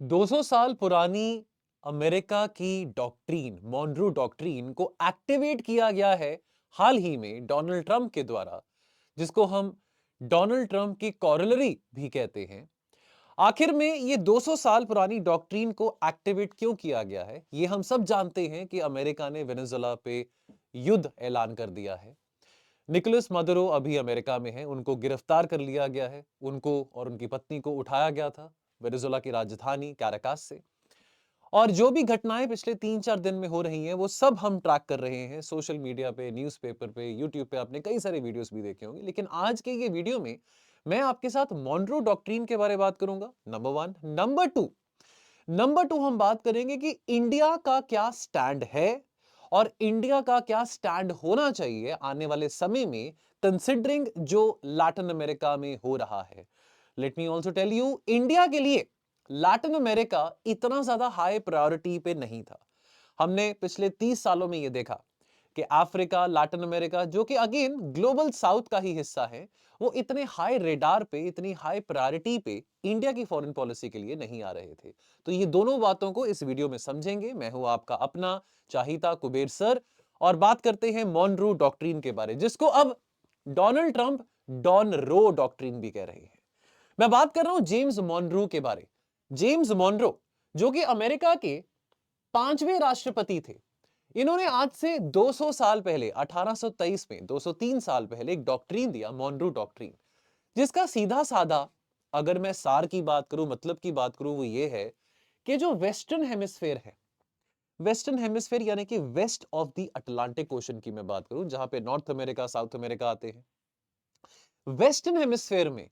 200 साल पुरानी अमेरिका की डॉक्ट्रीन मॉनरो डॉक्ट्रीन को एक्टिवेट किया गया है हाल ही में डोनाल्ड ट्रंप के द्वारा, जिसको हम डोनाल्ड ट्रंप की कॉरलरी भी कहते हैं। आखिर में ये 200 साल पुरानी डॉक्ट्रीन को एक्टिवेट क्यों किया गया है, ये हम सब जानते हैं कि अमेरिका ने वेनेजुएला पे युद्ध ऐलान कर दिया है। निकोलस मदुरो अभी अमेरिका में है, उनको गिरफ्तार कर लिया गया है। उनको और उनकी पत्नी को उठाया गया था वेनेजुएला की राजधानी कैराकास से। और जो भी घटनाएं पिछले 3-4 दिन में हो रही हैं, वो सब हम ट्रैक कर रहे हैं सोशल मीडिया पे, न्यूज़पेपर पे, यूट्यूब पे। आपने कई सारे वीडियोस भी देखे होंगे, लेकिन आज के ये वीडियो में मैं आपके साथ मॉनरो डॉक्ट्रीन के बारे में बात करूंगा, नंबर 1। नंबर टू हम बात करेंगे कि इंडिया का क्या स्टैंड है और इंडिया का क्या स्टैंड होना चाहिए आने वाले समय में, कंसिडरिंग जो लैटिन अमेरिका में हो रहा है। Let me also tell you, India के लिए लैटिन अमेरिका इतना ज्यादा हाई प्रायोरिटी पे नहीं था। हमने पिछले 30 सालों में यह देखा कि अफ्रीका, लैटिन अमेरिका, जो कि अगेन ग्लोबल साउथ का ही हिस्सा है, वो इतने हाई रेडार पे, इतनी हाई प्रायोरिटी पे इंडिया की फॉरेन पॉलिसी के लिए नहीं आ रहे थे। तो ये दोनों बातों को इस वीडियो में समझेंगे। मैं हूं आपका अपना चाहिता कुबेर सर, और बात करते हैं मॉनरो डॉक्ट्रीन के बारे, जिसको अब डोनाल्ड ट्रंप डॉन रो डॉक्ट्रीन भी कह रहे हैं। मैं बात कर रहा हूं जेम्स मॉनरो के बारे। जेम्स मॉनरो, जो कि अमेरिका के 5वें राष्ट्रपति थे, इन्होंने आज से 200 साल पहले 1823 में, 203 साल पहले एक डॉक्ट्रीन दिया, मॉनरो डॉक्ट्रीन, जिसका सीधा साधा अगर मैं सार की बात करूं, मतलब की बात करूं, वो ये है कि जो वेस्टर्न हेमिस्फेयर है, वेस्टर्न हेमिस्फेयर यानी कि west of the Atlantic Ocean की मैं बात करूं, जहां पे नॉर्थ अमेरिका, साउथ अमेरिका आते हैं, वेस्टर्न हेमिस्फेयर में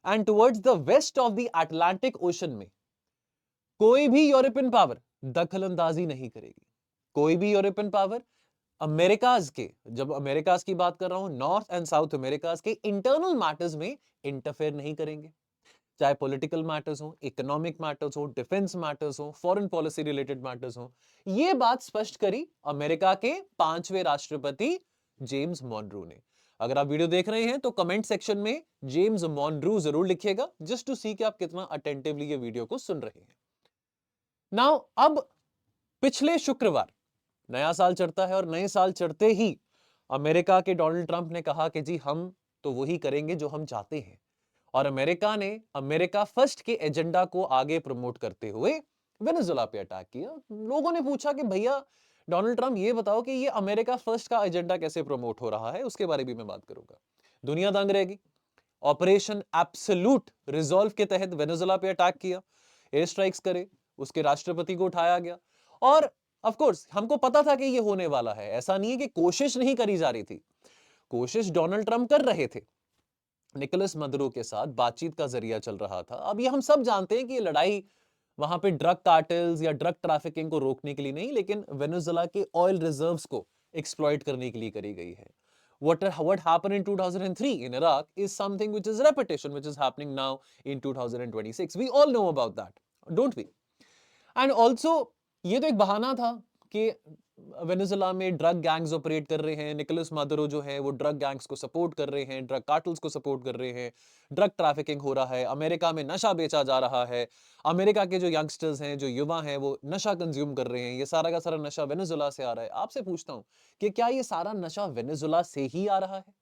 and towards the west of the Atlantic Ocean में कोई भी यूरोपियन पावर दखल अंदाजी नहीं करेगी। कोई भी यूरोपियन पावर अमेरिकाज के, जब अमेरिकाज की बात कर रहा हूं, नॉर्थ एंड साउथ अमेरिकाज के इंटरनल मैटर्स में इंटरफेयर नहीं करेंगे। चाहे पॉलिटिकल मैटर्स हो, इकोनॉमिक मैटर्स हो, डिफेंस मैटर्स हो, फॉरेन पॉलिसी रिलेटेड मैटर्स हो। यह बात स्पष्ट करी अमेरिका के 5वें राष्ट्रपति जेम्स मॉनरो ने। अगर आप वीडियो देख रहे हैं तो कमेंट सेक्शन में जेम्स मॉनरो जरूर लिखिएगा, जस्ट टू सी कि आप कितना अटेंटिवली ये वीडियो को सुन रहे हैं। नाउ अब पिछले शुक्रवार नया साल चढ़ता है, और नए साल चढ़ते ही अमेरिका के डोनाल्ड ट्रंप ने कहा कि जी हम तो वही करेंगे जो हम चाहते हैं। और अमेरिका ने अमेरिका फर्स्ट के एजेंडा को आगे प्रमोट करते हुए वेनेजुएला पे अटैक किया। लोगों ने पूछा कि भैया डोनाल्ड ट्रंप, ये बताओ कि ये अमेरिका फर्स्ट का एजेंडा कैसे प्रमोट हो रहा है, उसके बारे में भी मैं बात करूंगा। दुनिया दंग रहेगी। ऑपरेशन एब्सोल्यूट रिजॉल्व के तहत वेनेजुएला पे अटैक किया, एयर स्ट्राइक्स करे, उसके राष्ट्रपति को उठाया गया। और ऑफ कोर्स हमको पता था कि ये होने वाला है, ऐसा नहीं है कि कोशिश नहीं करी जा रही थी। कोशिश डोनाल्ड ट्रंप कर रहे थे, निकोलस मदुरो के साथ बातचीत का जरिया चल रहा था। अब ये हम सब जानते हैं कि ये लड़ाई वहां पे ड्रग कार्टेल्स या ड्रग ट्रैफिकिंग को रोकने के लिए नहीं, लेकिन वेनेजुएला के ऑयल रिजर्व्स को एक्सप्लॉइट करने के लिए करी गई है। What happened in 2003 in Iraq is something which is repetition, which is happening now in 2026. We all know about that, don't we? And also ये तो एक बहाना था कि वेनेजुएला में ड्रग गैंग्स ऑपरेट कर रहे हैं, निकोलस मादुरो जो है वो ड्रग गैंग्स को सपोर्ट कर रहे हैं, ड्रग कार्टल्स को सपोर्ट कर रहे हैं, ड्रग ट्रैफिकिंग हो रहा है, अमेरिका में नशा बेचा जा रहा है, अमेरिका के जो यंगस्टर्स हैं, जो युवा हैं, वो नशा कंज्यूम कर रहे हैं, ये सारा का सारा नशा वेनेजुएला से आ रहा है। आपसे पूछता हूं कि क्या ये सारा नशा वेनेजुएला से ही आ रहा है?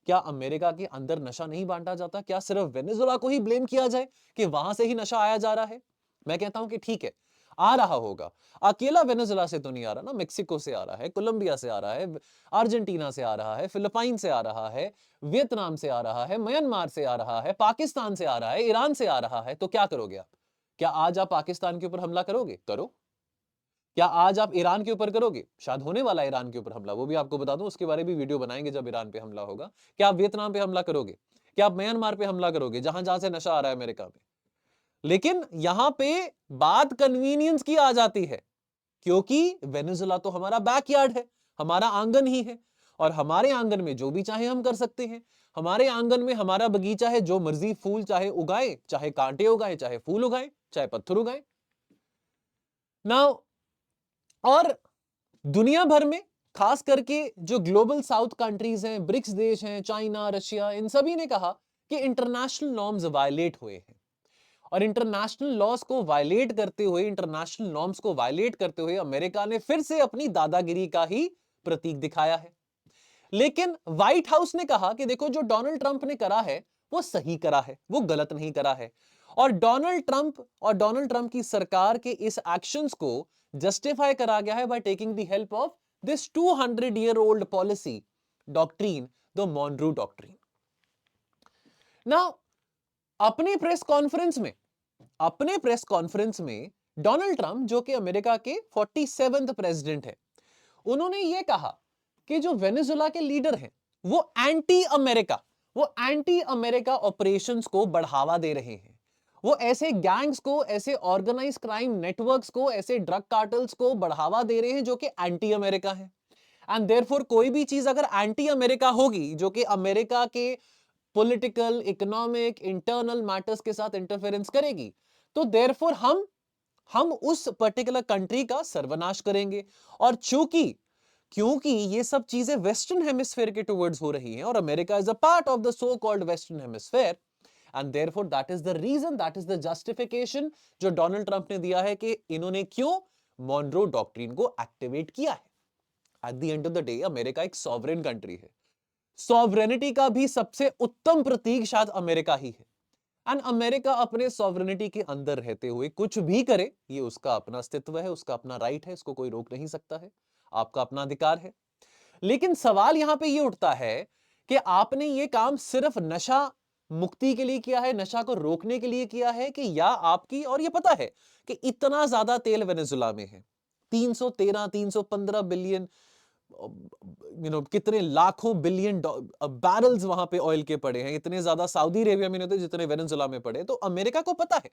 क्या अमेरिका के अंदर नशा नहीं बांटा जाता? क्या सिर्फ वेनेजुएला को ही ब्लेम किया जाए कि वहां से ही नशा आया जा रहा है? मैं कहता हूं कि ठीक है, आ रहा होगा। अकेला वेनेजुएला से तो नहीं आ रहा ना, मेक्सिको से आ रहा है, कोलंबिया से आ रहा है, अर्जेंटीना से आ रहा है, फिलिपाइन से आ रहा है, वियतनाम से आ रहा है, म्यांमार से आ रहा है, पाकिस्तान से आ रहा है, ईरान से आ रहा है। तो क्या करोगे आप? क्या आज आप पाकिस्तान के ऊपर हमला करोगे? करो। क्या आज आप ईरान के ऊपर करोगे? शायद होने वाला है ईरान के ऊपर हमला, वो भी आपको बता दूं, उसके बारे में वीडियो बनाएंगे जब ईरान पे हमला होगा। क्या आप वियतनाम पे हमला करोगे? क्या आप म्यांमार पे हमला करोगे, जहां जहां से नशा आ रहा है अमेरिका में? लेकिन यहां पे बात कन्वीनियंस की आ जाती है, क्योंकि वेनेजुएला तो हमारा बैकयार्ड है, हमारा आंगन ही है, और हमारे आंगन में जो भी चाहे हम कर सकते हैं। हमारे आंगन में हमारा बगीचा है, जो मर्जी फूल चाहे उगाए, चाहे कांटे उगाए, चाहे फूल उगाए, चाहे पत्थर उगाए। नाउ, और दुनिया भर में खास करके जो ग्लोबल साउथ कंट्रीज हैं, ब्रिक्स देश हैं, चाइना, रशिया, इन सभी ने कहा कि इंटरनेशनल नॉर्म्स वायलेट हुए हैं। और इंटरनेशनल लॉज को वायलेट करते हुए, इंटरनेशनल नॉर्म्स को वायलेट करते हुए अमेरिका ने फिर से अपनी दादागिरी का ही प्रतीक दिखाया है। लेकिन व्हाइट हाउस ने कहा कि देखो, जो डोनाल्ड ट्रंप ने करा है वो सही करा है, वो गलत नहीं करा है। और डोनाल्ड ट्रंप की सरकार के इस एक्शंस को जस्टिफाई करा गया है by taking the help of this 200-year-old policy doctrine, the Monroe doctrine. Now अपने प्रेस कॉन्फ्रेंस में डोनाल्ड ट्रंप, जो कि अमेरिका के 47वें प्रेसिडेंट है, उन्होंने यह कहा कि जो वेनेजुएला के लीडर हैं वो एंटी अमेरिका ऑपरेशंस को बढ़ावा दे रहे हैं। वो ऐसे गैंग्स को, ऐसे ऑर्गेनाइज क्राइम नेटवर्क्स को, ऐसे ड्रग कार्टल्स को बढ़ावा दे रहे हैं जो कि एंटी अमेरिका है। एंड देयरफॉर कोई भी चीज अगर एंटी अमेरिका होगी, जो कि अमेरिका के पॉलिटिकल, इकोनॉमिक, इंटरनल मैटर्स के साथ इंटरफेरेंस करेगी, तो देयरफॉर हम उस पर्टिकुलर कंट्री का सर्वनाश करेंगे। और क्योंकि ये सब चीजें वेस्टर्न हेमिस्फेयर के टुवर्ड्स हो रही हैं, और America is a part of the so called western hemisphere, and therefore that is the reason, that is the justification जो डोनाल्ड ट्रंप ने दिया है कि इन्होंने क्यों मॉनरो डॉक्ट्रिन को एक्टिवेट किया है। At the end of the day America एक सॉवरेन कंट्री है। सॉवरेनिटी का भी सबसे उत्तम प्रतीक शायद अमेरिका ही है। एंड अमेरिका अपने सॉवरेनिटी के अंदर रहते हुए कुछ भी करे, ये उसका अपना अस्तित्व है, उसका अपना राइट है, इसको कोई रोक नहीं सकता है, आपका अपना अधिकार है। लेकिन सवाल यहां पे ये उठता है कि आपने ये काम सिर्फ नशा मुक्ति के लिए किया है, नशा को रोकने के लिए किया है, कि या आपकी, और ये पता है कि इतना ज्यादा तेल वेनेजुएला में है, 315 बिलियन, कितने लाखों बिलियन बैरल्स वहां पे ऑयल के पड़े हैं, इतने ज्यादा सऊदी अरेबिया में नहीं होते जितने वेनेजुएला में पड़े। तो अमेरिका को पता है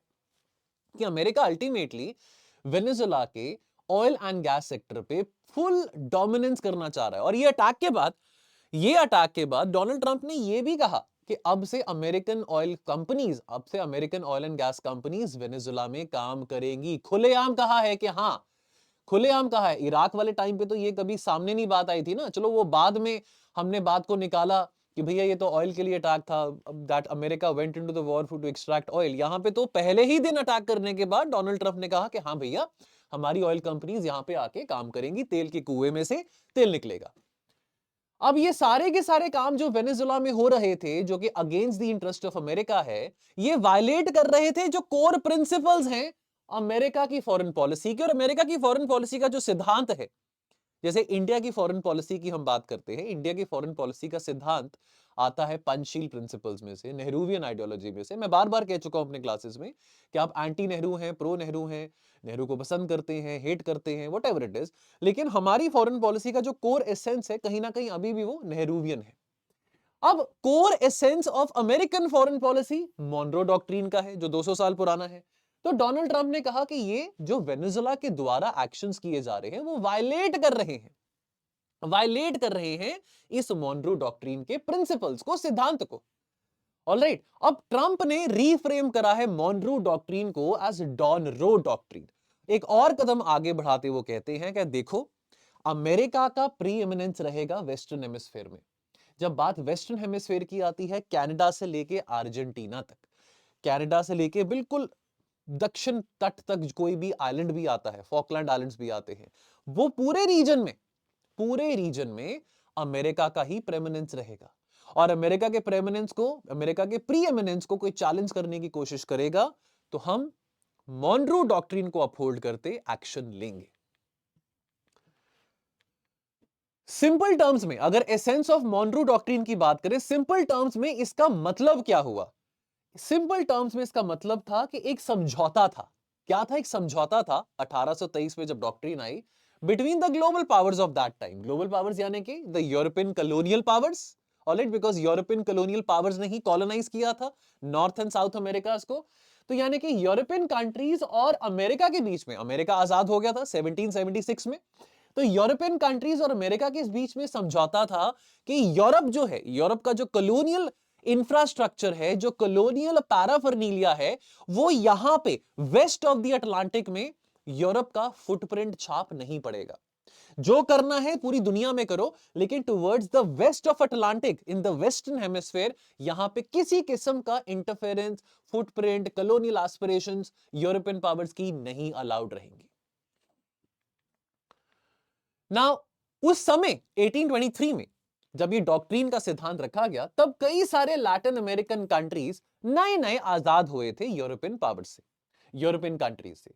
कि अमेरिका अल्टीमेटली वेनेजुएला के ऑयल एंड गैस सेक्टर पे फुल डोमिनेंस करना चाह रहा है। और ये अटैक के बाद डोनाल्ड ट्रंप ने ये भी कहा कि अब से American oil and gas companies Venezuela में काम करेंगी। खुलेआम कहा है कि हाँ, खुलेआम कहा है। इराक वाले टाइम पे तो ये कभी सामने नहीं बात आई थी ना, चलो वो बाद में हमने बात को निकाला कि भैया ये तो ऑयल के लिए अटैक था, that America went into the war to extract oil. यहां पे तो पहले ही दिन अटैक करने के बाद डोनाल्ड ट्रंप ने कहा कि हाँ भैया, हमारी ऑयल कंपनीज यहां पे आके काम करेंगी, तेल के कुएं में से तेल निकलेगा। अब ये सारे के सारे काम जो वेनेजुएला में हो रहे थे, जो कि against the interest of America है, ये वायलेट कर रहे थे जो कोर प्रिंसिपल्स हैं अमेरिका की फॉरेन पॉलिसी के। और अमेरिका की फॉरेन पॉलिसी का जो सिद्धांत है, जैसे इंडिया की फॉरेन पॉलिसी की हम बात करते हैं, इंडिया की फॉरेन पॉलिसी का सिद्धांत आता है पंचशील प्रिंसिपल्स में से, नेहरूवियन आइडियोलॉजी में से। मैं बार बार कह चुका हूं अपने क्लासेस में कि आप एंटी नेहरू हैं, प्रो नेहरू हैं, नेहरू को पसंद करते हैं, हेट करते हैं, वट एवर इट इज, लेकिन हमारी फॉरेन पॉलिसी का जो कोर एसेंस है, कहीं ना कहीं अभी भी वो नेहरूवियन है। अब core essence of American foreign policy Monroe doctrine का है, जो 200 साल पुराना है। तो डोनाल्ड ट्रंप ने कहा कि ये जो वेनेजुएला के द्वारा एक्शंस किए जा रहे हैं, वो वायलेट कर रहे हैं इस मॉनरो डॉक्ट्रीन के प्रिंसिपल्स को, सिद्धांत को। ऑलराइट, अब ट्रंप ने रीफ्रेम करा है मॉनरो डॉक्ट्रीन को एज डॉनरो डॉक्ट्रीन। एक और कदम आगे बढ़ाते वो कहते हैं कि देखो, अमेरिका का प्री एमिनेंस रहेगा वेस्टर्न हेमिस्फेयर में। जब बात वेस्टर्न हेमिस्फेयर की आती है, कनाडा से लेके अर्जेंटीना तक, कनाडा से लेके बिल्कुल दक्षिण तट तक कोई भी आइलैंड भी आता है, फॉकलैंड आइलैंड्स भी आते हैं, वो पूरे रीजन में अमेरिका का ही प्रेमिनेंस रहेगा। और अमेरिका के प्री एमिनेंस को कोई चैलेंज करने की कोशिश करेगा तो हम मॉनरो डॉक्ट्रिन को अपहोल्ड करते एक्शन लेंगे। सिंपल टर्म्स में अगर एसेंस ऑफ मॉनरो डॉक्ट्रिन की बात करें, सिंपल टर्म्स में इसका मतलब क्या हुआ? सिंपल टर्म्स में इसका मतलब था कि एक समझौता था। क्या था? एक समझौता था 1823 में जब doctrine I, between the global powers of that time. Global powers यानी कि the European colonial powers, alright, because European colonial powers ने ही कॉलोनाइज किया था नॉर्थ एंड साउथ अमेरिका को। तो यानी कि यूरोपियन कंट्रीज और अमेरिका के बीच में, अमेरिका आजाद हो गया था 1776 में, तो यूरोपियन कंट्रीज और अमेरिका के बीच में समझौता था कि यूरोप जो है, यूरोप का जो कॉलोनियल इंफ्रास्ट्रक्चर है, जो कॉलोनियल पैराफर्नीलिया है, वो यहां पे वेस्ट ऑफ द अटलांटिक में यूरोप का फुटप्रिंट छाप नहीं पड़ेगा। जो करना है पूरी दुनिया में करो, लेकिन towards the west of Atlantic, in the western hemisphere, यहां पे किसी किस्म का interference, footprint, colonial aspirations European powers की नहीं अलाउड रहेंगी। नाउ उस समय 1823 में जब ये डॉक्ट्रीन का सिद्धांत रखा गया, तब कई सारे लैटिन अमेरिकन कंट्रीज नए नए आजाद हुए थे यूरोपियन पावर्स से, यूरोपियन कंट्रीज से।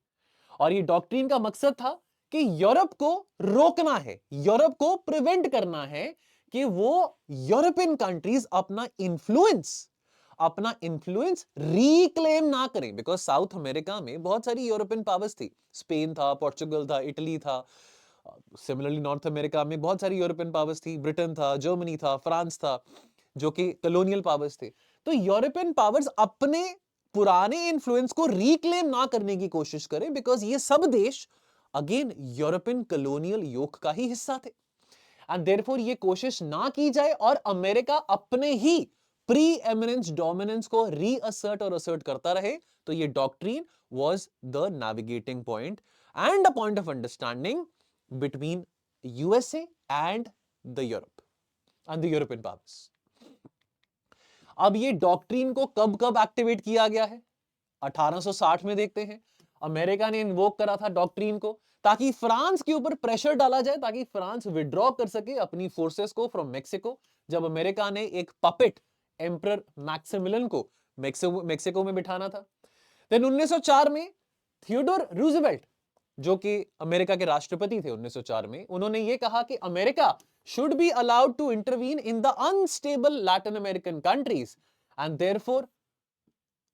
और ये डॉक्ट्रीन का मकसद था कि यूरोप को रोकना है, यूरोप को प्रिवेंट करना है कि वो यूरोपियन कंट्रीज अपना इंफ्लुएंस रिक्लेम ना करें। बिकॉज साउथ अमेरिका में बहुत सारी यूरोपियन पावर्स थी, स्पेन था, पोर्चुगल था, इटली था। सिमिलरली नॉर्थ अमेरिका में बहुत सारी यूरोपियन पावर्स थी, ब्रिटेन था, जर्मनी था, फ्रांस था, जो कि कॉलोनियल पावर्स थे। तो यूरोपियन पावर्स अपने पुराने इन्फ्लुएंस को रिक्लेम ना करने की कोशिश करें, बिकॉज ये सब देश अगेन यूरोपियन कॉलोनियल योक का ही हिस्सा थे। एंड देयरफॉर ये कोशिश ना की जाए और अमेरिका अपने ही प्री एमिनेंस डोमिनेंस को रीअसर्ट और असर्ट करता रहे। तो ये doctrine was the navigating point and a point of understanding between USA and the Europe and the European powers. अब ये डॉक्ट्रीन को कब कब एक्टिवेट किया गया है? 1860 में देखते हैं, अमेरिका ने इन्वोक करा था डॉक्ट्रीन को ताकि फ्रांस के ऊपर प्रेशर डाला जाए, ताकि फ्रांस विड्रॉ कर सके अपनी फोर्सेस को फ्रॉम मेक्सिको। जब अमेरिका ने एक पपेट एम्परर मैक्सिमिलियन को मेक्सिको में बिठाना था। देन 1904 में थियोडोर रूजवेल्ट, जो कि अमेरिका के राष्ट्रपति थे 1904 में, उन्होंने यह कहा कि America should be allowed to intervene in the unstable Latin American countries, and therefore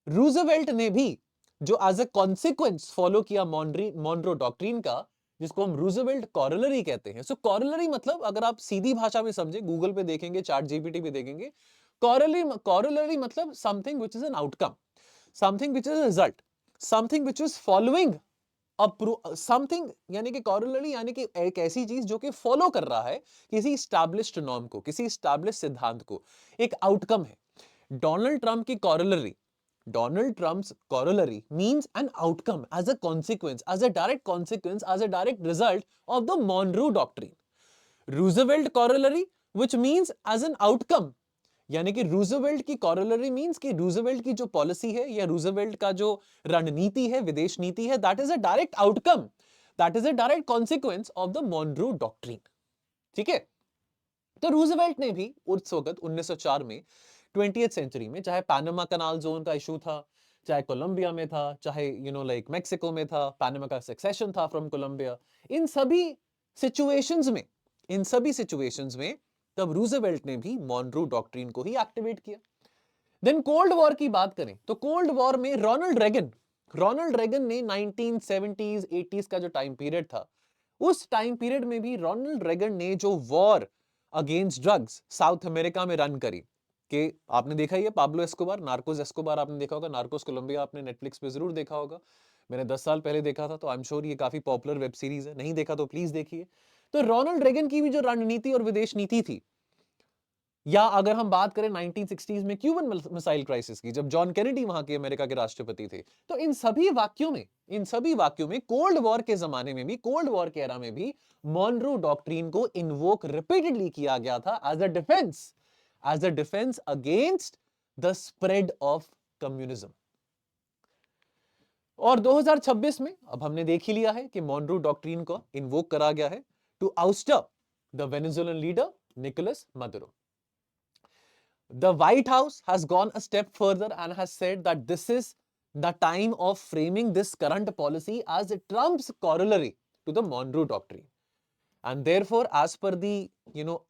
Roosevelt ने भी जो एज अ कॉन्सिक्वेंस फॉलो किया मॉनरो डॉक्ट्रीन का, जिसको हम रूजवेल्ट कॉरोलरी कहते हैं। सो कॉरोलरी मतलब, अगर आप सीधी भाषा में समझे, गूगल पे देखेंगे, चैट जीपीटी पे देखेंगे, कॉरोलरी मतलब something which is an outcome, something which is a result, something which is following something, यानी कि कॉरोलरी यानी कि एक ऐसी चीज जो कि फॉलो कर रहा है किसी स्टैब्लिश्ड नॉर्म को, किसी स्टैब्लिश्ड सिद्धांत को, एक आउटकम है। डोनाल्ड ट्रंप की corollary, Donald Trump's corollary means an outcome as a consequence, as a direct consequence, as a direct result of the Monroe Doctrine. Roosevelt corollary, which means as an outcome, यानी कि Roosevelt की corollary means कि Roosevelt की जो policy है या Roosevelt का जो रणनीति है, विदेश नीति है, that is a direct outcome, that is a direct consequence of the Monroe doctrine. ठीक है, तो रूजवेल्ट ने भी उस वक्त 1904 में 20th सेंचुरी में, चाहे पैनामा कनाल जोन का इशू था, चाहे कोलंबिया में था, चाहे लाइक मेक्सिको में था, पैनामा का सक्सेशन था फ्रॉम कोलंबिया, इन सभी सिचुएशंस में, तब रूजवेल्ट ने भी मॉनरो डॉक्ट्रीन को ही एक्टिवेट किया। देन कोल्ड वॉर की बात करें तो कोल्ड वॉर में रोनाल्ड रेगन ने 1970s 80s का जो टाइम पीरियड था, उस टाइम पीरियड में भी रोनाल्ड रेगन ने जो war against drugs south America में रन करी, कि आपने देखा ही है पाब्लो एस्कोबार, नार्कोस एस्कोबार आपने देखा होगा, नार्कोस कोलंबिया आपने नेटफ्लिक्स पे जरूर देखा होगा। मैंने 10 साल पहले देखा था, तो आई एम श्योर ये काफी पॉपुलर वेब सीरीज है, नहीं देखा तो प्लीज देखिए। तो रोनाल्ड रेगन की भी जो रणनीति और विदेश नीति थी, या अगर हम बात करें 1960s में क्यूबन मिसाइल क्राइसिस की, जब जॉन केनेडी वहां के अमेरिका के राष्ट्रपति थे, तो इन सभी वाक्यों में कोल्ड वॉर के जमाने में भी, कोल्ड वॉर के एरा में भी मॉनरो डॉक्ट्रीन को इन्वोक रिपीटेडली किया गया था as a defence against the spread of communism. और 2026 में अब हमने देख ही लिया है कि मॉनरो डॉक्ट्रीन को इन्वोक करा गया है to ouster the Venezuelan leader Nicolas Maduro. The White House has gone a step further and has said that this is the time of framing this current policy as Trump's corollary to the Monroe Doctrine. And therefore, as per the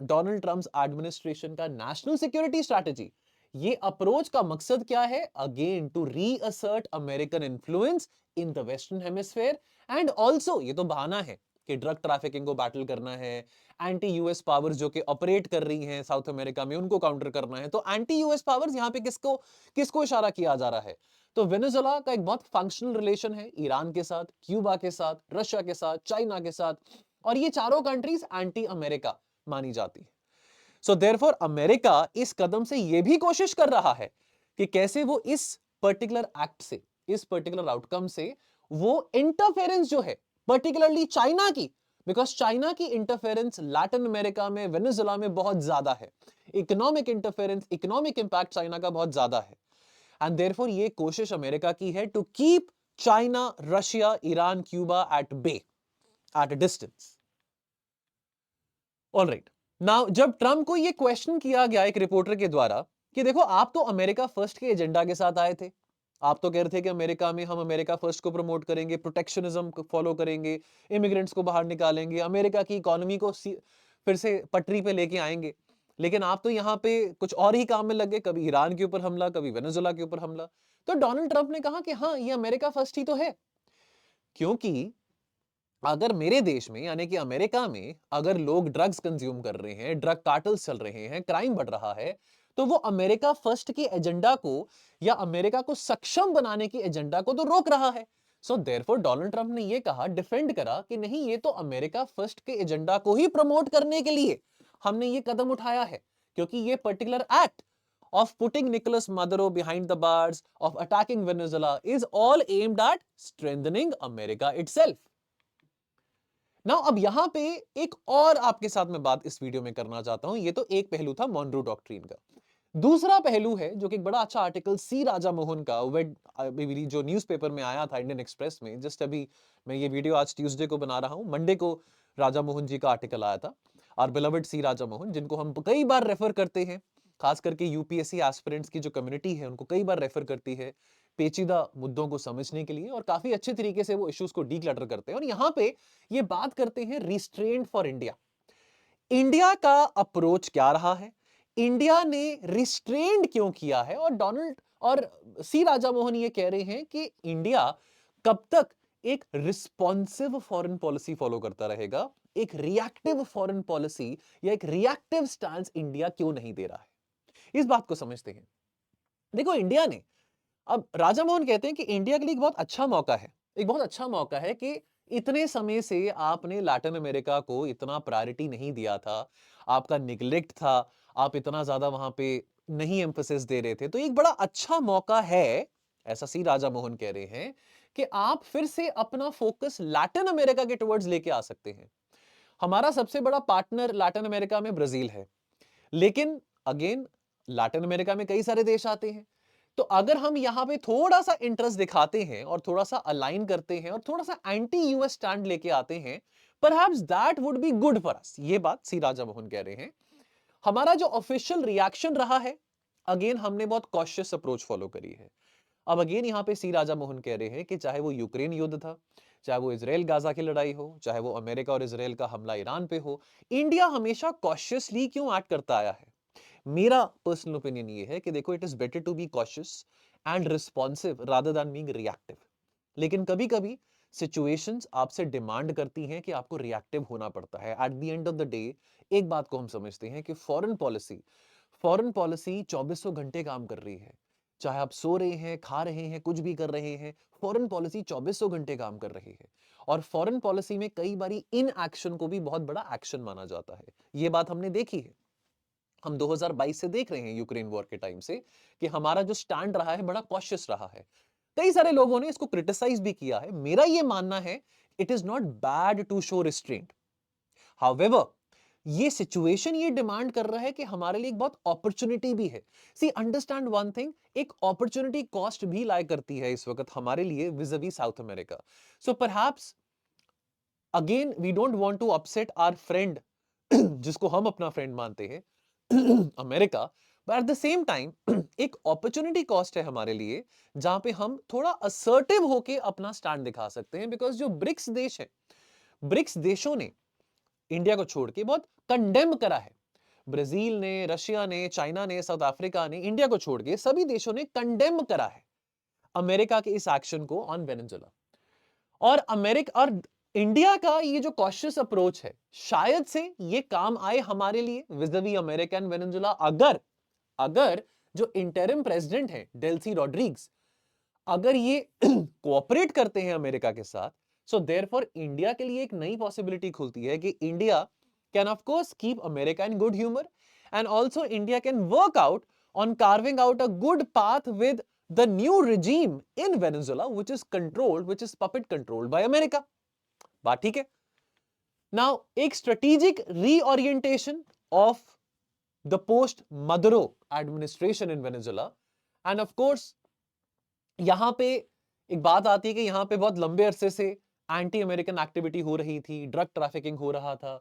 Donald Trump's administration का national security strategy, ये approach का मकसद क्या है? Again, to reassert American influence in the Western Hemisphere, and also ये तो बहाना है कि ड्रग ट्रैफिकिंग को बैटल करना है, एंटी यूएस पावर्स जो कि ऑपरेट कर रही हैं साउथ अमेरिका में, उनको काउंटर करना है। तो एंटी यूएस पावर्स यहां पे किसको इशारा किया जा रहा है? तो वेनेजुएला का एक बहुत फंक्शनल रिलेशन है ईरान के साथ, क्यूबा के साथ, रशिया के साथ, चाइना के साथ, और ये चारों कंट्रीज एंटी अमेरिका मानी जाती है। सो देयरफॉर अमेरिका इस कदम से यह भी कोशिश कर रहा है कि कैसे वो इस पर्टिकुलर एक्ट से, इस पर्टिकुलर आउटकम से वो इंटरफेरेंस जो है पर्टिकुलरली चाइना की, बिकॉज चाइना की इंटरफेरेंस लैटिन अमेरिका में, वेनेजुएला में बहुत ज्यादा है। Economic interference, economic impact China का बहुत ज्यादा है। एंड देयरफॉर ये कोशिश अमेरिका की है to keep China, Russia, Iran, Cuba at bay, at a distance. Alright, now जब ट्रंप को ये क्वेश्चन किया गया एक रिपोर्टर के द्वारा कि देखो आप तो अमेरिका फर्स्ट के एजेंडा के साथ आए थे, आप तो कह रहे थे कि अमेरिका में हम अमेरिका फर्स्ट को प्रमोट करेंगे, प्रोटेक्शनिज्म को फॉलो करेंगे, इमिग्रेंट्स को बाहर निकालेंगे, अमेरिका की इकोनॉमी को फिर से पटरी पे लेके आएंगे, लेकिन आप तो यहाँ पे कुछ और ही काम में लग गए, कभी ईरान के ऊपर हमला, कभी वेनेजुएला के ऊपर हमला। तो डोनाल्ड ट्रंप ने कहा कि हाँ, ये अमेरिका फर्स्ट ही तो है, क्योंकि अगर मेरे देश में यानी कि अमेरिका में अगर लोग ड्रग्स कंज्यूम कर रहे हैं, ड्रग कार्टल्स चल रहे हैं, क्राइम बढ़ रहा है, तो वो अमेरिका फर्स्ट के एजेंडा को या अमेरिका को सक्षम बनाने की एजेंडा को तो रोक रहा है। सो देयरफॉर डोनाल्ड ट्रंप ने ये कहा, डिफेंड करा कि नहीं, ये तो अमेरिका फर्स्ट के एजेंडा को ही प्रमोट करने के लिए हमने ये कदम उठाया है, क्योंकि ये particular act of putting Nicolas Maduro behind the bars, of attacking Venezuela is all aimed at strengthening America itself. ना अब यहां पे एक और आपके साथ में बात इस वीडियो में करना चाहता हूं। ये तो एक पहलू था मॉनरो डॉक्ट्रिन का। दूसरा पहलू है जो कि एक बड़ा अच्छा आर्टिकल सी राजा मोहन का अभी जो न्यूज़पेपर में आया था, इंडियन एक्सप्रेस में, जस्ट अभी मैं ये वीडियो आज ट्यूसडे को बना रहा हूं, मंडे को राजा मोहन जी का आर्टिकल आया था। और बिलवड सी राजा मोहन, जिनको हम कई बार रेफर करते हैं, खास करके यूपीएससी एस्पिरेंट्स की जो कम्युनिटी है उनको कई बार रेफर करती है पेचीदा मुद्दों को समझने के लिए, और काफी अच्छे तरीके से वो इश्यूज को डीक्लटर करते हैं। और यहां पे ये बात करते हैं रिस्ट्रेंट फॉर इंडिया। इंडिया का अप्रोच क्या रहा है, इंडिया ने रिस्ट्रेंड क्यों किया है, और डोनाल्ड और सी राजा मोहन ये कह रहे हैं कि इंडिया कब तक एक रिस्पॉन्सिव फॉरेन पॉलिसी फॉलो करता रहेगा, एक रिएक्टिव फॉरेन पॉलिसी या एक रिएक्टिव स्टांस इंडिया क्यों नहीं दे रहा है। इस बात को समझते हैं। देखो इंडिया ने, अब राजा मोहन कहते हैं कि इंडिया के लिए एक बहुत अच्छा मौका है, एक बहुत अच्छा मौका है कि इतने समय से आपने लैटिन अमेरिका को इतना प्रायोरिटी नहीं दिया था, आपका निग्लेक्ट था, आप इतना ज्यादा वहां पे नहीं एम्फेसिस दे रहे थे, तो एक बड़ा अच्छा मौका है, ऐसा सी राजा मोहन कह रहे हैं, कि आप फिर से अपना फोकस लैटिन अमेरिका के टुवर्ड्स लेके आ सकते हैं। हमारा सबसे बड़ा पार्टनर लैटिन अमेरिका में ब्राजील है, लेकिन अगेन लैटिन अमेरिका में कई सारे देश आते हैं, तो अगर हम यहां पे थोड़ा सा इंटरेस्ट दिखाते हैं और थोड़ा सा अलाइन करते हैं और थोड़ा सा एंटी यूएस स्टैंड लेके आते हैं, perhaps that would be good for us. ये बात सी राजा मोहन कह रहे हैं। हमारा जो ऑफिशियल रिएक्शन रहा है, अगेन हमने बहुत कॉशियस अप्रोच फॉलो करी है। अब अगेन यहां पे सी राजा मोहन कह रहे हैं कि चाहे वो यूक्रेन युद्ध था, चाहे वो इजराइल गाजा की लड़ाई हो, चाहे वो अमेरिका और इजराइल का हमला ईरान पे हो, इंडिया हमेशा कॉशियसली क्यों एक्ट करता आया है। मेरा पर्सनल ओपिनियन ये है कि देखो, it is better to be cautious and responsive rather than being reactive. लेकिन कभी कभी सिचुएशंस आपसे डिमांड करती हैं कि आपको रिएक्टिव होना पड़ता है। At the end of the day एक बात को हम समझते हैं कि फॉरेन पॉलिसी 2400 घंटे काम कर रही है। चाहे आप सो रहे हैं, खा रहे हैं, कुछ भी कर रहे हैं, फॉरेन पॉलिसी 2400 घंटे काम कर रही है। और फॉरेन पॉलिसी में कई बारी इन एक्शन को भी बहुत बड़ा एक्शन माना जाता है। ये बात हमने देखी है, हम 2022 से देख रहे हैं यूक्रेन वॉर के टाइम से, कि हमारा जो स्टैंड रहा है बड़ा कॉशियस रहा है। कई सारे लोगों ने इसको क्रिटिसाइज भी किया है। मेरा ये मानना है, it is not bad to show restraint. However, ये सिचुएशन ये डिमांड कर रहा है कि हमारे लिए एक बहुत अपॉर्चुनिटी भी है। सी अंडरस्टैंड वन थिंग, एक अपॉर्चुनिटी कॉस्ट भी लाया करती है इस वक्त हमारे लिए vis a vis South America. So perhaps again we don't want to upset our friend जिसको हम अपना फ्रेंड मानते हैं, America, but at the same time एक अपॉर्चुनिटी कॉस्ट है हमारे लिए, जहां पे हम थोड़ा असर्टिव होके अपना स्टैंड दिखा सकते हैं। बिकॉज जो ब्रिक्स देश है, ब्रिक्स देशों ने इंडिया को छोड़ के बहुत कंडेम करा है। ब्राजील ने, रशिया ने, चाइना ने, साउथ अफ्रीका ने, इंडिया को छोड़ के सभी देशों ने कंडेम करा है अमेरिका के इस एक्शन को ऑन वेनेजुएला। और अमेरिका और इंडिया का ये जो कॉशियस अप्रोच है, शायद से ये काम आए हमारे लिए विज़-अ-वी अमेरिका एंड वेनेजुएला, अगर जो इंटरिम प्रेसिडेंट है डेल्सी रॉड्रिग्स, अगर ये कोऑपरेट करते हैं अमेरिका के साथ, सो देयरफॉर इंडिया के लिए एक नई पॉसिबिलिटी खुलती है कि India can of course keep America in good humour, and also India can work out on carving out a good path with the new regime in Venezuela, which is puppet controlled by America. बात ठीक है। Now एक strategic reorientation of the post Maduro administration in Venezuela, end of course यहां पे एक बात आती है कि यहां पे बहुत लंबे अरसे से एंटी अमेरिकन एक्टिविटी हो रही थी, ड्रग ट्रैफिकिंग हो रहा था।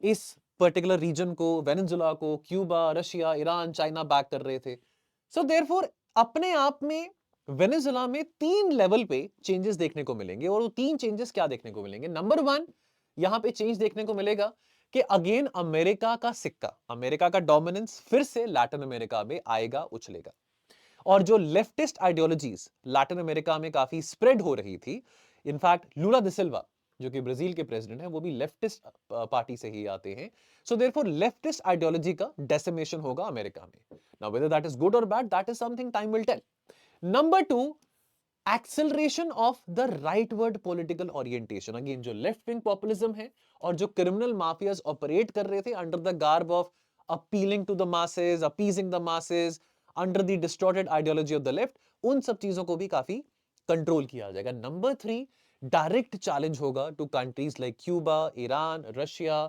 इस पर्टिकुलर रीजन को, वेनेजुला को, Cuba, Russia, Iran, China back कर रहे थे। सो देयरफॉर अपने आप में वेनेजुला में 3 लेवल पे चेंजेस देखने को मिलेंगे, और वो 3 चेंजेस क्या देखने को मिलेंगे? नंबर 1, यहां पे चेंज देखने को मिलेगा कि अगेन अमेरिका का सिक्का, अमेरिका का डोमिनेंस फिर से लैटिन अमेरिका में आएगा, उछलेगा। और जो लेफ्टिस्ट आइडियोलॉजीज लैटिन अमेरिका में काफी स्प्रेड हो रही थी, इनफैक्ट लूला द सिल्वा जो कि ब्राजील के प्रेसिडेंट हैं, वो भी लेफ्टिस्ट पार्टी से ही आते हैं। सो देयरफॉर लेफ्टिस्ट आइडियोलॉजी का डेसिमेशन होगा अमेरिका में। Now whether that is good और bad, that is something time will tell. Number 2, acceleration of the rightward political orientation. Again जो लेफ्ट विंग पॉपुलिज्म है और जो क्रिमिनल माफियाज ऑपरेट कर रहे थे under the garb of appealing to the masses, appeasing the masses, under the distorted ideology of the left, उन सब चीजों को भी काफी कंट्रोल किया जाएगा। नंबर 3, डायरेक्ट चैलेंज होगा to countries like Cuba, Iran, Russia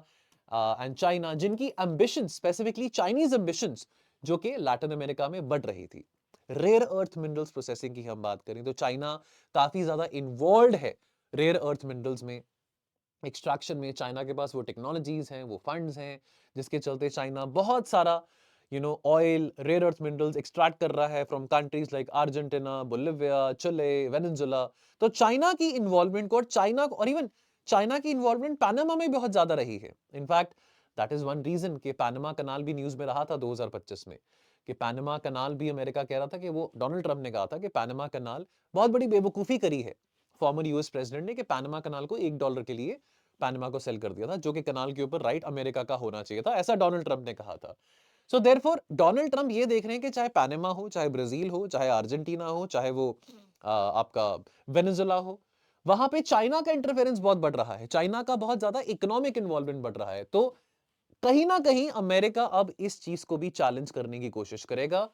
and China, जिनकी एम्बिशन, स्पेसिफिकली चाइनीज एम्बिशंस, जो कि लैटिन अमेरिका में बढ़ रही थी। रेयर अर्थ मिनरल्स प्रोसेसिंग की हम बात करें तो चाइना काफी ज्यादा इन्वॉल्व है रेयर अर्थ मिनरल्स में, एक्सट्रैक्शन में। चाइना के पास वो टेक्नोलॉजीज हैं, वो फंड्स हैं, जिसके चलते चाइना बहुत सारा oil, rare earth minerals extract कर रहा है from countries like Argentina, Bolivia, Chile, Venezuela. तो चाइना की इन्वॉल्वमेंट को, और चाइना को, और इवन चाइना की इन्वॉल्वमेंट पैनामा में बहुत ज्यादा रही है। In fact that is one reason कि पैनामा कनाल भी न्यूज में रहा था 2025 में, कि पैनामा कनाल भी अमेरिका कह रहा था कि वो, डोनाल्ड ट्रंप ने कहा था कि पैनामा कनाल, बहुत बड़ी बेवकूफी करी है फॉर्मर यूएस प्रेसिडेंट ने, कि पैनामा कनाल को $1 के लिए पैनामा को सेल कर दिया था, जो कि कनाल के ऊपर राइट अमेरिका का होना चाहिए था, ऐसा डोनाल्ड ट्रंप ने कहा था। सो देयरफॉर डोनाल्ड ट्रंप ये देख रहे हैं कि चाहे पैनामा हो, चाहे ब्राजील हो, चाहे अर्जेंटीना हो, चाहे वो आपका वेनेजुला हो, वहां पे चाइना का इंटरफेरेंस बहुत बढ़ रहा है, चाइना का बहुत ज्यादा इकोनॉमिक इन्वॉल्वमेंट बढ़ रहा है। तो कहीं ना कहीं अमेरिका अब इस चीज को भी चैलेंज करने की कोशिश करेगा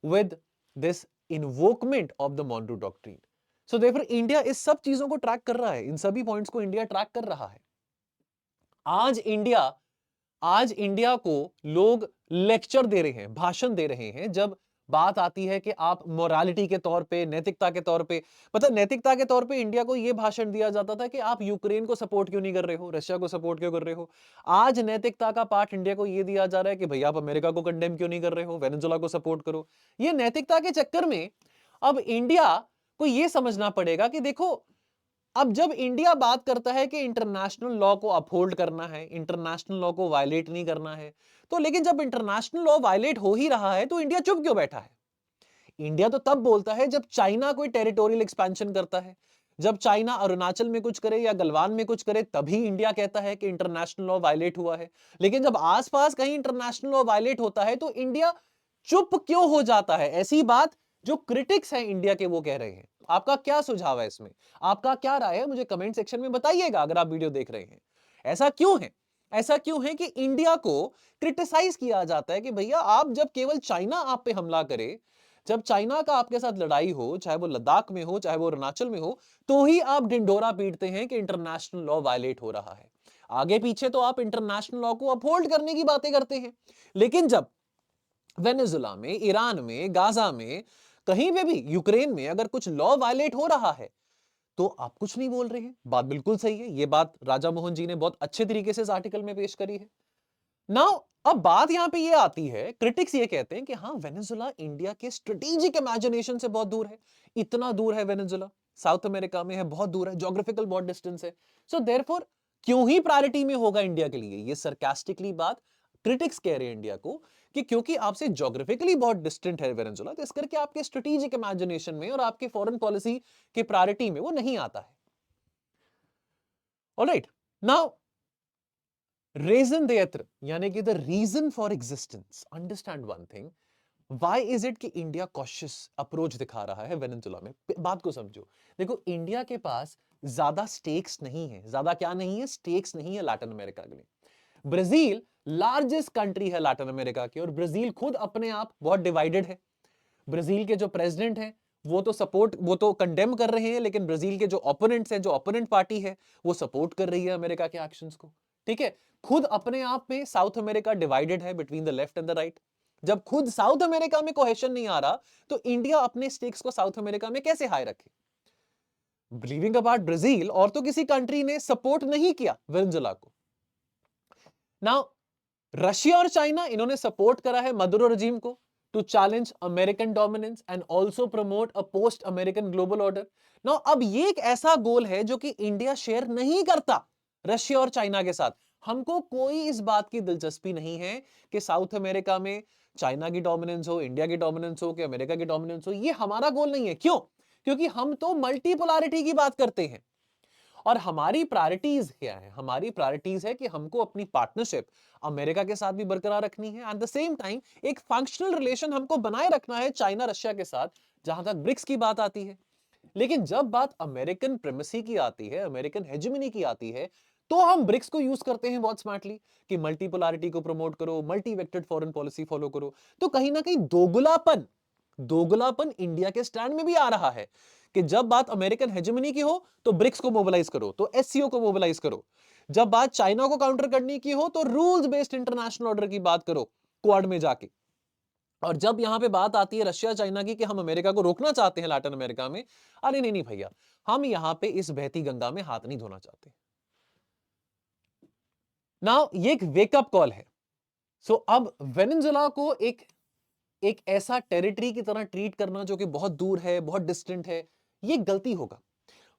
with this invokement of the Monroe doctrine. So therefore India इस सब चीजों को ट्रैक कर रहा है, इन सभी पॉइंट्स को इंडिया ट्रैक कर रहा है। आज इंडिया आज इंडिया को लोग लेक्चर दे रहे हैं, भाषण दे रहे हैं, जब बात आती है कि आप मोरालिटी के तौर पे, नैतिकता के तौर पे, पता नैतिकता के तौर पे इंडिया को यह भाषण दिया जाता था कि आप यूक्रेन को सपोर्ट क्यों नहीं कर रहे हो, रशिया को सपोर्ट क्यों कर रहे हो। आज नैतिकता का पाठ इंडिया को यह दिया जा रहा है कि भैया आप अमेरिका को कंडेम क्यों नहीं कर रहे हो, वेनेजुला को सपोर्ट करो। ये नैतिकता के चक्कर में अब इंडिया को यह समझना पड़ेगा कि देखो, अब जब इंडिया बात करता है कि इंटरनेशनल लॉ को अपहोल्ड करना है, इंटरनेशनल लॉ को वायलेट नहीं करना है, तो लेकिन जब इंटरनेशनल लॉ वायलेट हो ही रहा है तो इंडिया चुप क्यों बैठा है? इंडिया तो तब बोलता है जब चाइना कोई टेरिटोरियल एक्सपेंशन करता है, जब चाइना अरुणाचल में कुछ करे या गलवान में कुछ करे, तभी इंडिया कहता है कि इंटरनेशनल लॉ वायलेट हुआ है। लेकिन जब आसपास कहीं इंटरनेशनल लॉ वायलेट होता है तो इंडिया चुप क्यों हो जाता है? ऐसी बात जो क्रिटिक्स हैं इंडिया के वो कह रहे हैं। आपका क्या सुझाव है इसमें? आपका क्या राय है? मुझे कमेंट सेक्शन में बताइएगा अगर आप वीडियो देख रहे हैं। ऐसा क्यों है? ऐसा क्यों है कि इंडिया को क्रिटिसाइज किया जाता है कि भैया आप जब केवल चाइना आप पे हमला करे, जब चाइना का आपके साथ लड़ाई हो, चाहे वो लद्दाख में हो, चाहे वो अरुणाचल में हो, तो ही आप ढिंढोरा पीटते हैं कि इंटरनेशनल लॉ वायलेट हो रहा है। आगे पीछे तो आप इंटरनेशनल लॉ को अपहोल्ड करने की बातें करते हैं, लेकिन जब वेनेजुला में, ईरान में, गाजा में, कहीं पे भी, यूक्रेन में अगर कुछ लॉ वायलेट हो रहा है तो आप कुछ नहीं बोल रहे हैं। बात बिल्कुल सही है, ये बात राजा मोहन जी ने बहुत अच्छे तरीके से इस आर्टिकल में पेश करी है। नाउ अब बात यहां पे ये आती है, क्रिटिक्स ये कहते हैं कि हाँ, वेनेजुला इंडिया के स्ट्रेटेजिक इमेजिनेशन से बहुत दूर है। इतना दूर है वेनेजुला, साउथ अमेरिका में है, बहुत दूर है, ज्योग्राफिकल बहुत डिस्टेंस है। सो देयरफॉर क्यों ही प्रायोरिटी में होगा इंडिया के लिए? ये सरकास्टिकली बात क्रिटिक्स कह रहे हैं इंडिया को कि क्योंकि आपसे ज्योग्राफिकली बहुत डिस्टेंट है वेनेजुला, तो इस करके आपके स्ट्रेटेजिक इमेजिनेशन में और आपके फॉरेन पॉलिसी के प्रायोरिटी में वो नहीं आता है। ऑलराइट, नाउ रेजन देयत्र, यानी कि the reason for existence. Understand one thing, why is it कि इंडिया कॉशियस अप्रोच दिखा रहा है वेनेजुला में? बात को समझो। देखो, इंडिया के पास ज्यादा स्टेक्स नहीं है, ज्यादा क्या नहीं है, स्टेक्स नहीं है लैटिन अमेरिका के लिए। ब्राजील लार्जेस्ट कंट्री है लैटिन अमेरिका की, और ब्राजील खुद अपने आप बहुत डिवाइडेड है। ब्राजील के जो प्रेसिडेंट हैं वो तो कंडेम कर रहे हैं, लेकिन ब्राजील के जो ओपोनेंट्स हैं, जो ओपोनेंट पार्टी है, वो सपोर्ट कर रही है अमेरिका के एक्शंस को। ठीक है, खुद अपने आप में साउथ अमेरिका डिवाइडेड है between the left and the right. जब खुद साउथ अमेरिका में कोहेशन नहीं आ रहा, तो इंडिया अपने स्टेक्स को साउथ अमेरिका में कैसे हाई रखे? लीविंग अपार्ट ब्राजील, और तो किसी कंट्री ने सपोर्ट नहीं किया वेनेजुएला को। नाउ रशिया और चाइना, इन्होंने सपोर्ट करा है मदुरो रजीम को to challenge American dominance and also promote a post American global order. Now अब ये एक ऐसा गोल है जो कि इंडिया शेयर नहीं करता रशिया और चाइना के साथ। हमको कोई इस बात की दिलचस्पी नहीं है कि साउथ अमेरिका में चाइना की डोमिनेंस हो, इंडिया की डोमिनेंस हो, कि अमेरिका की डोमिनेंस हो। ये हमारा गोल नहीं है। क्यों? क्योंकि हम तो मल्टीपोलैरिटी की बात करते हैं। और हमारी प्रायोरिटीज क्या है? हमारी प्रायोरिटीज है कि हमको अपनी पार्टनरशिप अमेरिका के साथ भी बरकरार रखनी है, एट द सेम टाइम एक फंक्शनल रिलेशन हमको बनाए रखना है चाइना रशिया के साथ, जहां तक ब्रिक्स की बात आती है। लेकिन जब बात अमेरिकन प्रेमेसी की आती है, अमेरिकन हेजेमनी की आती है, तो हम ब्रिक्स को यूज करते हैं बहुत स्मार्टली कि मल्टीपोलैरिटी को प्रमोट करो, मल्टी वेक्टेड फॉरेन पॉलिसी फॉलो करो। तो कहीं ना कहीं दोगलापन दोगलापन इंडिया के स्टैंड में भी आ रहा है कि जब बात अमेरिकन हेजेमनी की हो तो ब्रिक्स को मोबिलाइज करो, तो एससीओ को मोबिलाइज करो। जब बात चाइना को काउंटर करने की हो तो रूल्स बेस्ड इंटरनेशनल ऑर्डर की बात करो क्वाड में जाके। और जब यहां पे बात आती है रशिया चाइना की कि हम अमेरिका को रोकना चाहते हैं लैटिन अमेरिका में, अरे नहीं नहीं भैया, हम यहां पे इस बहती गंगा में हाथ नहीं धोना चाहते। नाउ ये एक वेकअप कॉल है। सो अब वेनेजुएला को एक एक ऐसा टेरिटरी की तरह ट्रीट करना जो कि बहुत दूर है, बहुत डिस्टेंट है, ये गलती होगा।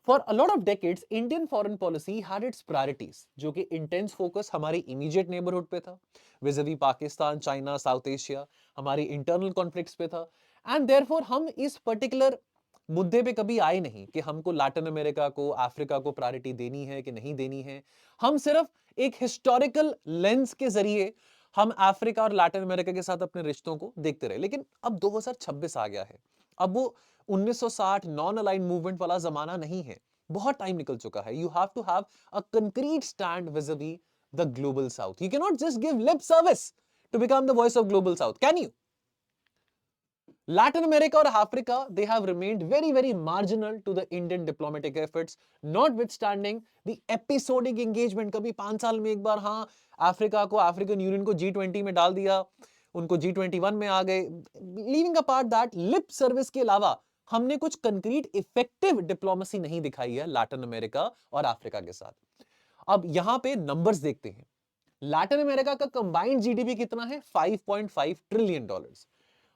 For a lot of decades Indian foreign policy had it's priorities, जो कि इंटेंस फोकस हमारी इमीडिएट नेबरहुड पे था, विज़-विज़ पाकिस्तान, चाइना, साउथ एशिया, हमारी इंटरनल कॉन्फ्लिक्ट्स पे था। एंड देयरफॉर हम इस पर्टिकुलर मुद्दे पे कभी आए नहीं कि हमको लैटिन अमेरिका को, अफ्रीका को प्रायोरिटी देनी है कि नहीं देनी है। हम सिर्फ एक हिस्टोरिकल लेंस के जरिए हम अफ्रीका और लैटिन अमेरिका के साथ अपने रिश्तों को देखते रहे। लेकिन अब 2026 आ गया है। अब वो 1960 नॉन अलाइंड मूवमेंट वाला जमाना नहीं है। बहुत टाइम निकल चुका है। You have to have a concrete stand vis a vis the global south. You can not just give lip service to become the voice of global south, can you? Latin America or Africa, they have remained very, very marginal to the Indian diplomatic efforts, notwithstanding the episodic engagement. कभी 5 साल में एक बार हाँ Africa को, African union को G20 में डाल दिया, उनको G21 में आ गए। Leaving apart that, lip service के अलावा हमने कुछ कंक्रीट इफेक्टिव डिप्लोमेसी नहीं दिखाई है लैटिन अमेरिका और अफ्रीका के साथ। अब यहां पे नंबर्स देखते हैं। लैटिन अमेरिका का कंबाइंड जीडीपी कितना है? 5.5 ट्रिलियन डॉलर्स।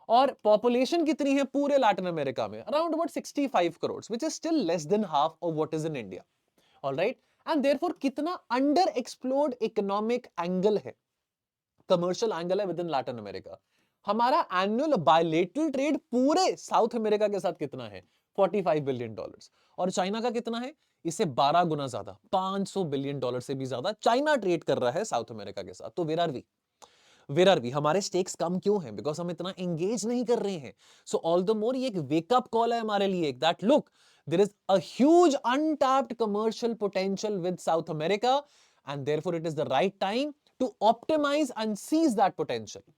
और पॉपुलेशन कितनी है पूरे लैटिन अमेरिका में? Around about 65 crore, which is still less than half of what is in India. Alright, and therefore कितना अंडर एक्सप्लोर्ड इकोनॉमिक एंगल है, कमर्शियल एंगल है विद इन लैटिन अमेरिका। हमारा annual bilateral trade पूरे south America के साथ कितना है? 45 billion dollars. और चाइना का कितना है? इससे 12 गुना ज्यादा, 500 बिलियन डॉलर से भी ज्यादा चाइना ट्रेड कर रहा है साउथ अमेरिका के साथ। तो वेर आर वी? हमारे स्टेक्स कम क्यों हैं? बिकॉज हम इतना एंगेज नहीं कर रहे हैं। सो ऑल द मोर ये एक वेकअप कॉल है हमारे लिए, that look, there is a huge untapped commercial potential with South America, and therefore it is the right time to optimise and seize that potential.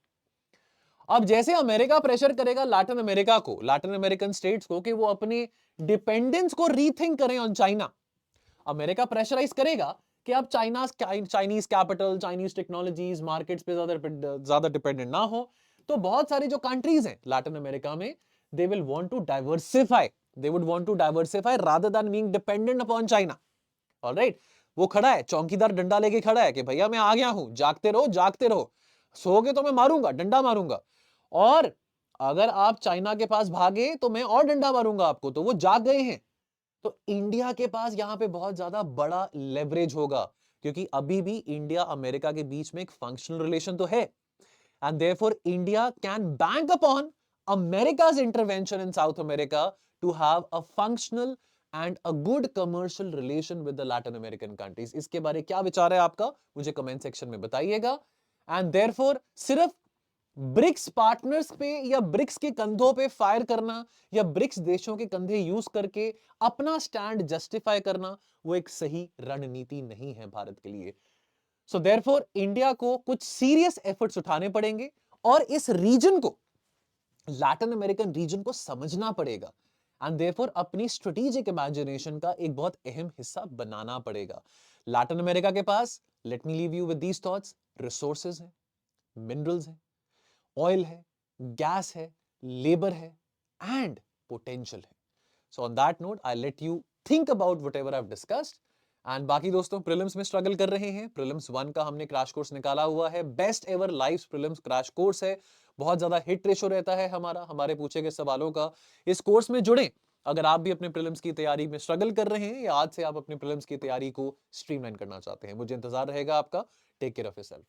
अब जैसे America pressure करेगा Latin America को, Latin American states को, कि वो अपने dependence को rethink करें ऑन चाइना। अमेरिका प्रेशराइज करेगा कि आप Chinese capital, Chinese technologies, markets पे ज्यादा डिपेंडेंट ना हो। तो बहुत सारी जो कंट्रीज हैं लैटिन अमेरिका में, they will want to diversify, they would want to diversify rather than being dependent upon China. Alright, वो खड़ा है, चौकीदार डंडा लेके खड़ा है कि भैया मैं आ गया हूं, जागते रहो जागते रहो, सोओगे तो मैं मारूंगा, डंडा मारूंगा। और अगर आप चाइना के पास भागे तो मैं और डंडा मारूंगा आपको। तो वो जाग गए हैं। तो इंडिया के पास यहां पे बहुत ज्यादा बड़ा लेवरेज होगा, क्योंकि अभी भी इंडिया अमेरिका के बीच में एक फंक्शनल रिलेशन तो है, and therefore India can bank upon America's intervention in South America to have a functional and a good commercial relation with the Latin American countries. इसके बारे क्या विचार है आपका? मुझे कमेंट सेक्शन में बताइएगा। एंड देयरफॉर सिर्फ ब्रिक्स पार्टनर्स पे या ब्रिक्स के कंधों पे फायर करना, या ब्रिक्स देशों के कंधे यूज करके अपना स्टैंड जस्टिफाई करना, वो एक सही रणनीति नहीं है भारत के लिए। सो देयरफॉर इंडिया को कुछ सीरियस एफर्ट्स उठाने पड़ेंगे, और इस रीजन को, लैटिन अमेरिकन रीजन को समझना पड़ेगा, एंड देयरफॉर अपनी स्ट्रेटेजिक इमेजिनेशन का एक बहुत अहम हिस्सा बनाना पड़ेगा। लैटिन अमेरिका के पास let me leave you with these thoughts. Resources है, मिनरल्स है, ऑयल है, गैस है, लेबर है एंड पोटेंशियल है। So on that note I let you think about whatever I discussed. And बाकी दोस्तों प्रीलिम्स में स्ट्रगल कर रहे हैं, प्रीलिम्स 1 का हमने क्रैश कोर्स निकाला हुआ है, best ever live prelims crash course है। बहुत ज्यादा हिट रेशो रहता है हमारे पूछे गए सवालों का। इस कोर्स में जुड़े अगर आप भी अपने प्रीलिम्स की तैयारी में स्ट्रगल कर रहे हैं या आज से आप अपने प्रीलिम्स की तैयारी को स्ट्रीमलाइन करना चाहते हैं। मुझे इंतजार रहेगा आपका। Take care of yourself.